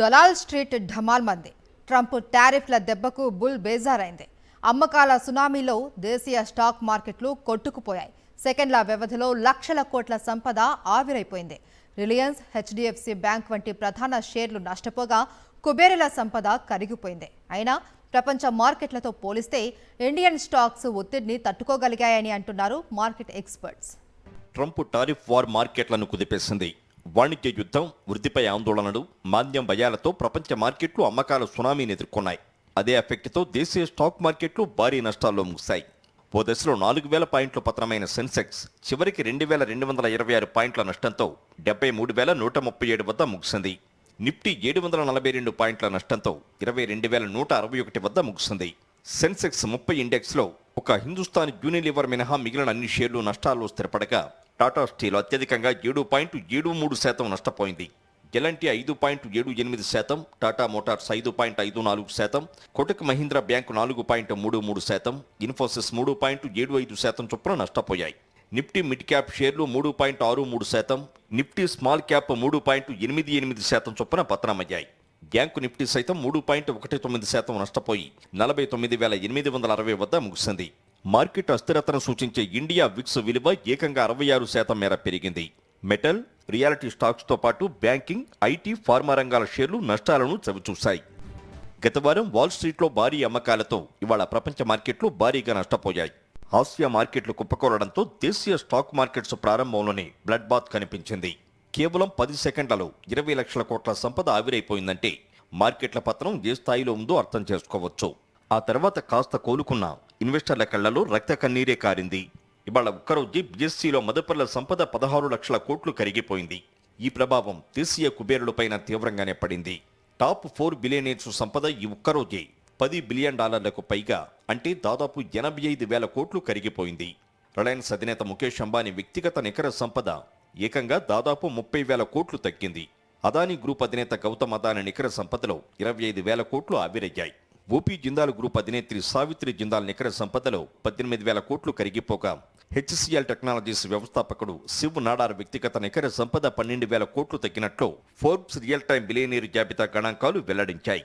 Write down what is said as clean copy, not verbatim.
దొలాల్ street ఢమాల్ మంది. Trump టారిఫ్ల దెబ్బకు bull బేజారైంది. అమ్మకాల సునామీలో దేశీయ స్టాక్ మార్కెట్లు కొట్టుకుపోయాయి. సెకండ్ల వ్యవధిలో లక్షల కోట్ల సంపద ఆవిరైపోయింది. రిలయన్స్, హెచ్డిఎఫ్సి బ్యాంక్ వంటి ప్రధాన షేర్లు నష్టపోగా కుబేరుల సంపద కరిగిపోయింది. అయినా ప్రపంచ మార్కెట్లతో పోలిస్తే ఇండియన్ స్టాక్స్ ఒత్తిడిని తట్టుకోగలిగాయని అంటున్నారు market experts. Trump tariff war మార్కెట్లను కుదిపేసింది. వాణిజ్య యుద్ధం, వృద్ధిపై ఆందోళనలు, మాంద్యం భయాలతో ప్రపంచ మార్కెట్లు అమ్మకాల సునామీని ఎదుర్కొన్నాయి. అదే ఎఫెక్ట్తో దేశీయ స్టాక్ మార్కెట్లు భారీ నష్టాల్లో ముగిశాయి. ఓ దశలో 4,000 పాయింట్లు పతనమైన సెన్సెక్స్ చివరికి 2,226 పాయింట్ల నష్టంతో 73,137 వద్ద ముగిసింది. నిఫ్టీ 742 పాయింట్ల నష్టంతో 22,161 వద్ద ముగిసింది. సెన్సెక్స్ 30 ఇండెక్స్లో ఒక హిందుస్థాన్ యూనిలివర్ మినహా మిగిలిన అన్ని షేర్లు నష్టాల్లో స్థిరపడగా టాటా స్టీల్ అత్యధికంగా 7.73% నష్టపోయింది. L&T 5.78%, Tata motors 5.54%, Kotak Mahindra bank 4.33%, Infosys 3.75% చొప్పున నష్టపోయాయి. నిఫ్టీ మిడ్ క్యాప్ షేర్లు 3.63%, నిఫ్టీ స్మాల్ క్యాప్ 3.88% చొప్పున పతనమయ్యాయి. బ్యాంకు నిఫ్టీ సైతం 3.19% నష్టపోయి 49,860 వద్ద ముగిసింది. మార్కెట్ అస్థిరతను సూచించే ఇండియా విక్స్ విలువ ఏకంగా 66% మేర పెరిగింది. మెటల్, రియాలిటీ స్టాక్స్తో పాటు బ్యాంకింగ్, ఐటీ, ఫార్మా రంగాల షేర్లు నష్టాలను చవిచూశాయి. గత వారం వాల్ స్ట్రీట్లో భారీ అమ్మకాలతో ఇవాళ ప్రపంచ మార్కెట్లు భారీగా నష్టపోయాయి. ఆసియా మార్కెట్లు కుప్పకూలడంతో దేశీయ స్టాక్ మార్కెట్స్ ప్రారంభంలోనే బ్లడ్ బాత్ కనిపించింది. కేవలం 10 సెకండ్లలో 20 లక్షల కోట్ల సంపద ఆవిరైపోయిందంటే మార్కెట్ల పతనం ఏ స్థాయిలో ఉందో అర్థం చేసుకోవచ్చు. ఆ తర్వాత కాస్త కోలుకున్న ఇన్వెస్టర్ల కళ్లలో రక్త కన్నీరే కారింది. ఇవాళ ఒక్కరోజు బిఎస్సిలో మదుపర్ల సంపద 16 లక్షల కోట్లు కరిగిపోయింది. ఈ ప్రభావం దేశీయ కుబేరులపైన తీవ్రంగానే పడింది. టాప్ 4 బిలియనీర్స్ సంపద ఈ ఒక్కరోజే $10 బిలియన్ పైగా, అంటే దాదాపు 85,000 కోట్లు కరిగిపోయింది. రిలయన్స్ అధినేత ముఖేష్ అంబానీ వ్యక్తిగత నికర సంపద ఏకంగా దాదాపు 30,000 కోట్లు తగ్గింది. అదానీ గ్రూప్ అధినేత గౌతమ్ అదానీ నికర సంపదలో 25,000 కోట్లు ఆవిరయ్యాయి. ఓపీ జిందాల్ గ్రూప్ అధినేత్రి సావిత్రి జిందాల్ నికర సంపదలో 18,000 కోట్లు కరిగిపోగా హెచ్సిఎల్ టెక్నాలజీస్ వ్యవస్థాపకుడు శివ్ నాడార్ వ్యక్తిగత నికర సంపద 12,000 కోట్లు తగ్గినట్లు ఫోర్బ్స్ రియల్ టైమ్ బిలియనీర్ జాబితా గణాంకాలు వెల్లడించాయి.